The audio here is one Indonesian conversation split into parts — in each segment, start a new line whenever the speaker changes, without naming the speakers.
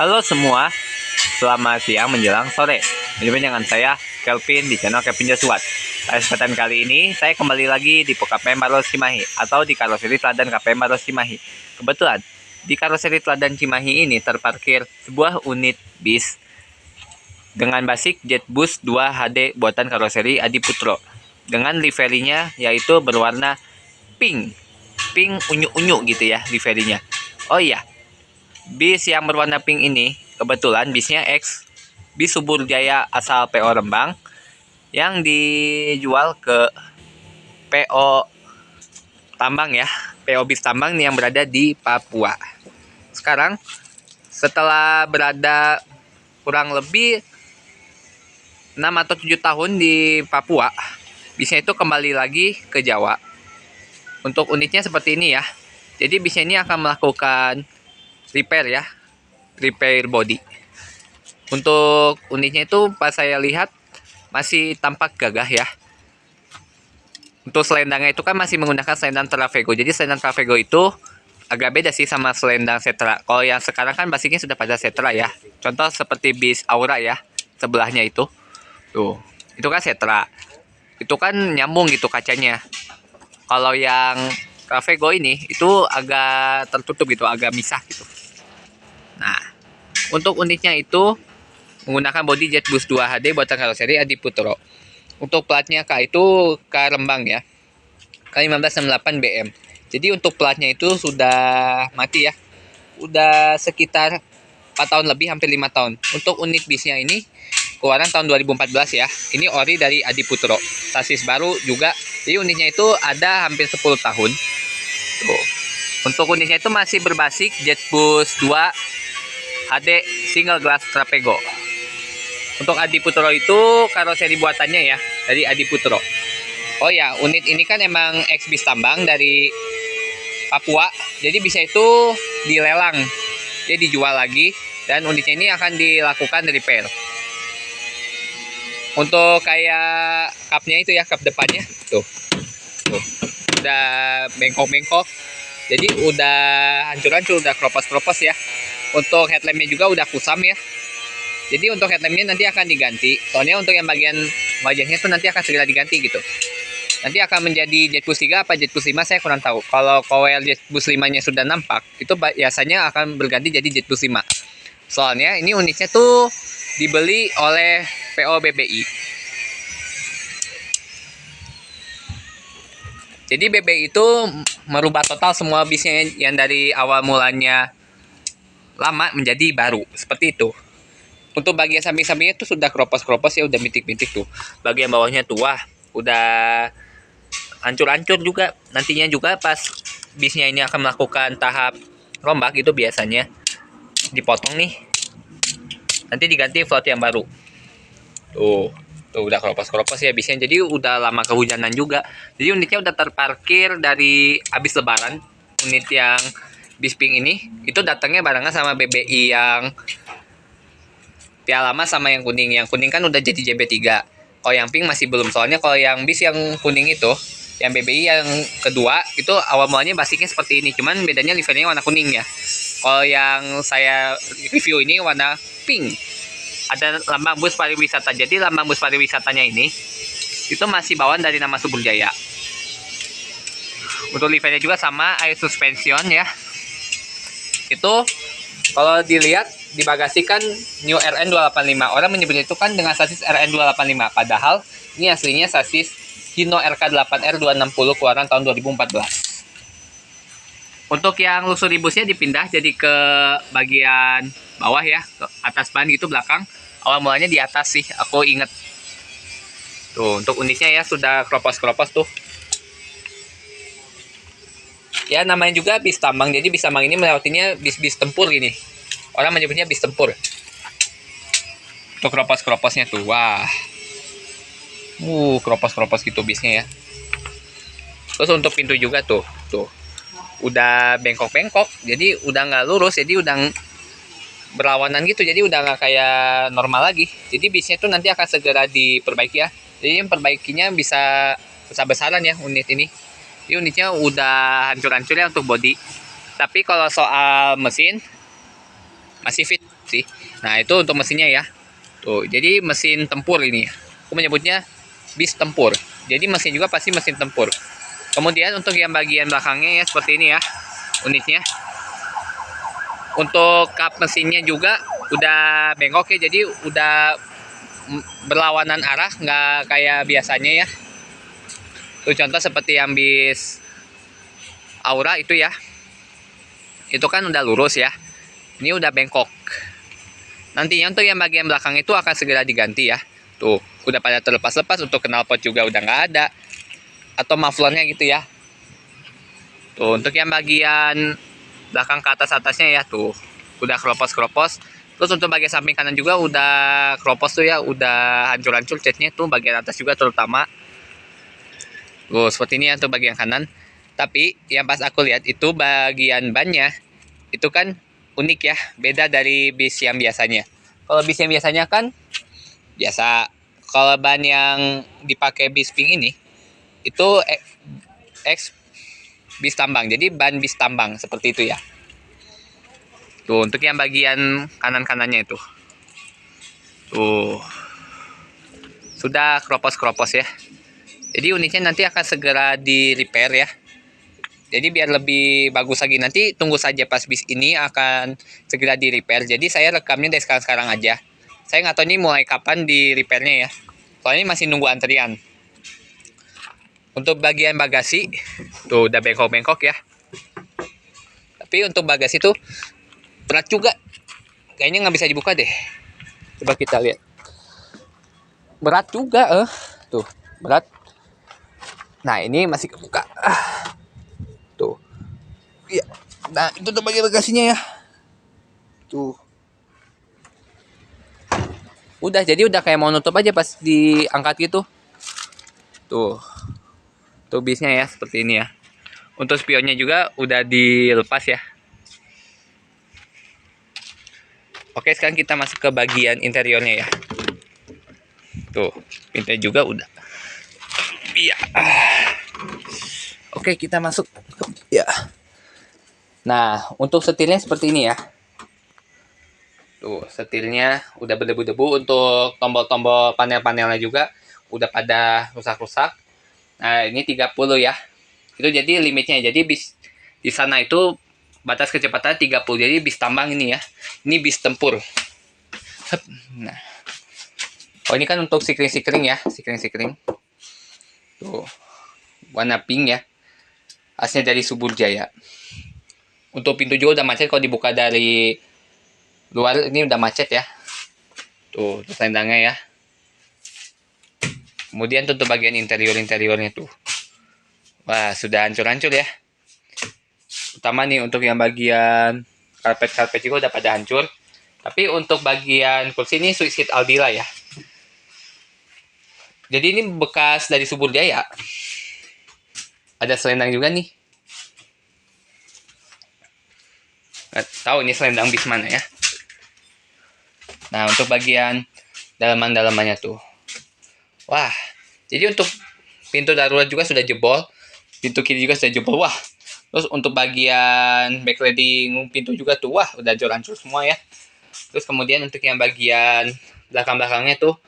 Halo semua, selamat siang menjelang sore. Berjumpa dengan saya, Kelvin, di channel Kelvin Josuat. Pada kesempatan kali ini, saya kembali lagi di KP Maros Cimahi, atau di karoseri Teladan KP Maros Cimahi. Kebetulan, di karoseri Teladan Cimahi ini terparkir sebuah unit bis dengan basic JetBus 2 HD buatan karoseri Adiputro. Dengan liverinya yaitu berwarna pink unyu-unyu gitu ya liverinya. Oh iya, bis yang berwarna pink ini kebetulan bisnya X bis Subur Jaya asal PO Rembang yang dijual ke PO Tambang ya, PO Bis Tambang yang berada di Papua. Sekarang setelah berada kurang lebih 6 atau 7 tahun di Papua, bisnya itu kembali lagi ke Jawa. Untuk unitnya seperti ini ya. Jadi bisnya ini akan melakukan repair ya, repair body. Untuk unitnya itu pas saya lihat masih tampak gagah ya. Untuk selendangnya itu kan masih menggunakan selendang Travego. Jadi selendang Travego itu agak beda sih sama selendang Setra. Kalau yang sekarang kan basicnya sudah pada Setra ya. Contoh seperti bis Aura ya, sebelahnya itu. Tuh, itu kan Setra. Itu kan nyambung gitu kacanya. Kalau yang Travego ini itu agak tertutup gitu, agak misah gitu. Nah, untuk unitnya itu menggunakan bodi JetBus 2 HD buatan karoseri Adiputro. Untuk platnya K itu K Rembang ya, K1568 BM. Jadi untuk platnya itu sudah mati ya, udah sekitar 4 tahun lebih, hampir 5 tahun. Untuk unit bisnya ini keluaran tahun 2014 ya. Ini ori dari Adiputro, sasis baru juga. Jadi unitnya itu ada hampir 10 tahun. Tuh. Untuk unitnya itu masih berbasis JetBus 2 HD single glass Travego. Untuk Adiputro itu karoseri buatannya ya, dari Adiputro. Oh ya, unit ini kan emang ex bis tambang dari Papua. Jadi bisa itu dilelang. Dia dijual lagi dan unitnya ini akan dilakukan repair. Untuk kayak kapnya itu ya, kap depannya tuh. Tuh. Udah bengkok-bengkok. Jadi udah hancur-hancur, udah kropos-kropos ya. Untuk headlampnya juga udah kusam ya. Jadi untuk headlampnya nanti akan diganti. Soalnya untuk yang bagian wajahnya tuh nanti akan segera diganti gitu. Nanti akan menjadi JetBus 3 apa JetBus 5 saya kurang tahu. Kalau coil JetBus 5-nya sudah nampak, itu biasanya akan berganti jadi JetBus 5. Soalnya ini unitnya tuh dibeli oleh PO BBI. Jadi BBI itu merubah total semua bisnya yang dari awal mulanya lama menjadi baru. Seperti itu. Untuk bagian samping-sampingnya tuh sudah kropos-kropos ya, udah mitik-mitik tuh. Bagian bawahnya tua, udah hancur-hancur juga. Nantinya juga pas bisnya ini akan melakukan tahap rombak itu biasanya dipotong nih. Nanti diganti float yang baru. Tuh udah kropos-kropos ya bisnya. Jadi udah lama kehujanan juga. Jadi unitnya udah terparkir dari habis lebaran. Unit yang bis pink ini itu datangnya barengan sama BBI yang lama sama yang kuning. Yang kuning kan udah jadi JB3. Kalau yang pink masih belum. Soalnya kalau yang bis yang kuning itu, yang BBI yang kedua, itu awal mulanya basicnya seperti ini. Cuman bedanya livernya warna kuning ya. Kalau yang saya review ini warna pink. Ada lambang bus pariwisata. Jadi lambang bus pariwisatanya ini, itu masih bawaan dari nama Subur Jaya. Untuk livernya juga sama, air suspension ya. Itu kalau dilihat di bagasi kan New RN 285. Orang menyebutnya itu kan dengan sasis RN 285. Padahal ini aslinya sasis Hino RK8R 260 keluaran tahun 2014. Untuk yang luxury busnya dipindah jadi ke bagian bawah ya, ke atas ban gitu belakang. Awal mulanya di atas sih, aku inget. Tuh, untuk unitnya ya sudah kropos-kropos tuh. Ya namanya juga bis tambang, jadi bis tambang ini melewatinya bis-bis tempur gini. Orang menyebutnya bis tempur. Tuh kropos-kroposnya tuh, wah. Kropos-kropos gitu bisnya ya. Terus untuk pintu juga tuh. Udah bengkok-bengkok, jadi udah nggak lurus, jadi udah berlawanan gitu, jadi udah nggak kayak normal lagi. Jadi bisnya tuh nanti akan segera diperbaiki ya. Jadi perbaikinya bisa besar-besaran ya unit ini. Ini unitnya udah hancur-hancur ya untuk body. Tapi kalau soal mesin, masih fit sih. Nah itu untuk mesinnya ya. Tuh, jadi mesin tempur ini. Aku menyebutnya bis tempur. Jadi mesin juga pasti mesin tempur. Kemudian untuk yang bagian belakangnya ya seperti ini ya unitnya. Untuk kap mesinnya juga udah bengkok ya, jadi udah berlawanan arah, nggak kayak biasanya ya. Tuh contoh seperti yang bis Aura itu ya. Itu kan udah lurus ya. Ini udah bengkok. Nantinya untuk yang bagian belakang itu akan segera diganti ya. Tuh, udah pada terlepas-lepas, untuk knalpot juga udah nggak ada. Atau mufflernya gitu ya. Tuh, untuk yang bagian belakang ke atas-atasnya ya tuh. Udah keropos-keropos. Terus untuk bagian samping kanan juga udah keropos tuh ya. Udah hancur-hancur catnya tuh, bagian atas juga terutama. Tuh, seperti ini ya untuk bagian kanan. Tapi yang pas aku lihat itu bagian bannya itu kan unik ya, beda dari bis yang biasanya. Kalau bis yang biasanya kan biasa. Kalau ban yang dipakai bis pink ini itu X bis tambang. Jadi ban bis tambang seperti itu ya. Tuh untuk yang bagian kanan-kanannya itu. Tuh. Sudah keropos-keropos ya. Jadi unitnya nanti akan segera di repair ya. Jadi biar lebih bagus lagi, nanti tunggu saja pas bis ini akan segera di repair. Jadi saya rekamnya dari sekarang aja. Saya nggak tahu ini mulai kapan di repairnya ya. Soalnya masih nunggu antrian. Untuk bagian bagasi, tuh udah bengkok-bengkok ya. Tapi untuk bagasi tuh berat juga. Kayaknya nggak bisa dibuka deh. Coba kita lihat. Berat juga Tuh, berat. Nah, ini masih kebuka. Tuh. Iya. Nah, itu tuh bagian bagasinya ya. Tuh. Udah, jadi udah kayak mau nutup aja pas diangkat gitu. Tuh. Tuh bisnya ya, seperti ini ya. Untuk spionnya juga udah dilepas ya. Oke, sekarang kita masuk ke bagian interiornya ya. Tuh, pintunya juga udah. Iya. Oke, kita masuk. Ya. Nah, untuk setirnya seperti ini ya. Tuh, setirnya udah berdebu-debu. Untuk tombol-tombol panel-panelnya juga udah pada rusak-rusak. Nah, ini 30 ya. Itu jadi limitnya. Jadi bis di sana itu batas kecepatan 30. Jadi bis tambang ini ya. Ini bis tempur. Nah. Oh, ini kan untuk sikring-sikring ya, sikring-sikring. Tuh. Warna pink ya. Aslinya dari Subur Jaya. Untuk pintu juga udah macet, kalau dibuka dari luar ini udah macet ya. Tuh, selendangnya ya. Kemudian untuk bagian interiornya tuh. Wah, sudah hancur-hancur ya. Utama nih untuk yang bagian karpet juga udah pada hancur. Tapi untuk bagian kursi ini Sweet Aldila ya. Jadi ini bekas dari Subur Jaya. Ada selendang juga nih. Nggak tahu ini selendang bis mana ya. Nah, untuk bagian dalaman-dalamannya tuh. Wah, jadi untuk pintu darurat juga sudah jebol. Pintu kiri juga sudah jebol. Wah, terus untuk bagian backlighting pintu juga tuh, wah udah hancur-hancur semua ya. Terus kemudian untuk yang bagian belakang-belakangnya tuh,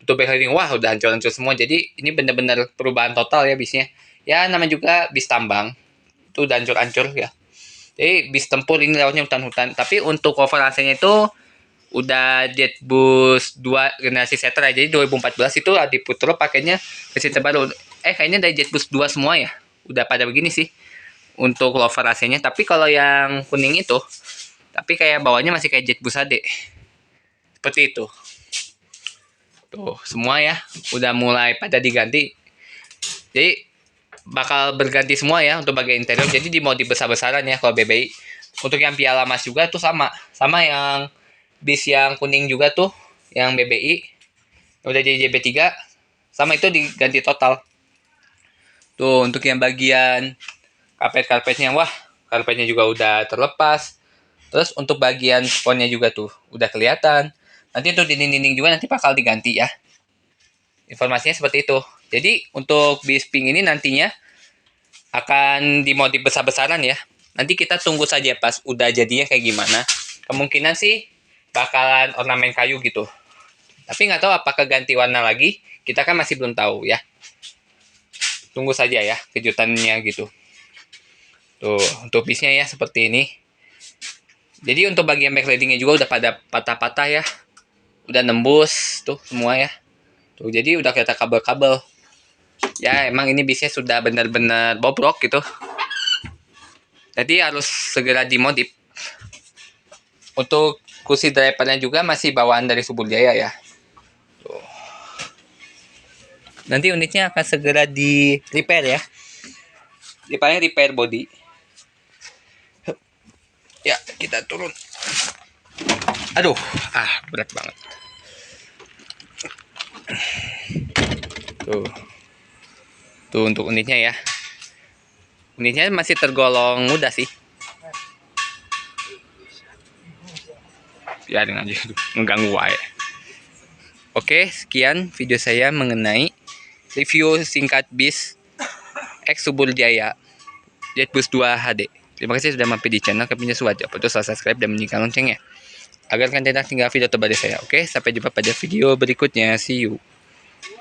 untuk backlighting, wah udah hancur-hancur semua. Jadi ini benar-benar perubahan total ya bisnya. Ya namanya juga bis tambang, itu udah hancur-hancur ya. Jadi bis tempur ini lewatnya hutan-hutan. Tapi untuk cover AC-nya itu udah Jetbus 2 generasi Setra. Jadi 2014 itu Adi Putro pakainya versi terbaru. Kayaknya dari Jetbus 2 semua ya. Udah pada begini sih untuk cover AC-nya. Tapi kalau yang kuning itu, tapi kayak bawahnya masih kayak Jetbus HD. Seperti itu. Tuh, semua ya udah mulai pada diganti. Jadi bakal berganti semua ya untuk bagian interior. Jadi di mode besar-besaran ya kalau BBI. Untuk yang Piala Mas juga tuh sama yang bis yang kuning juga tuh, yang BBI udah jadi JB3 sama itu diganti total. Tuh untuk yang bagian karpetnya, wah karpetnya juga udah terlepas. Terus untuk bagian sponnya juga tuh udah kelihatan. Nanti untuk dinding-dinding juga nanti bakal diganti ya. Informasinya seperti itu. Jadi untuk bis pink ini nantinya akan dimodif besar-besaran ya. Nanti kita tunggu saja pas udah jadinya kayak gimana. kemungkinan sih bakalan ornamen kayu gitu. Tapi nggak tahu apakah ganti warna lagi, kita kan masih belum tahu ya. Tunggu saja ya kejutannya gitu. Tuh, untuk bisnya ya seperti ini. Jadi untuk bagian backlightingnya juga udah pada patah-patah ya. Udah nembus tuh semua ya. Tuh, jadi udah kelihatan kabel-kabel. Ya, emang ini bisnya sudah benar-benar bobrok gitu. Jadi harus segera dimodif. Untuk kursi drivernya juga masih bawaan dari Subul Jaya ya. Tuh. Nanti unitnya akan segera di repair ya. Paling repair body. Ya, kita turun. Aduh, berat banget. Tuh. Tuh untuk unitnya ya. Unitnya masih tergolong mudah sih. Ya dengan aja mengganggu wae. Oke, sekian video saya mengenai review singkat bis X Subul Jaya Jetbus 2 HD. Terima kasih sudah mampir di channel Kapinja Suwat. Jangan lupa subscribe dan bunyikan loncengnya agar kalian tidak tinggal video terbaru saya. Oke, sampai jumpa pada video berikutnya. See you.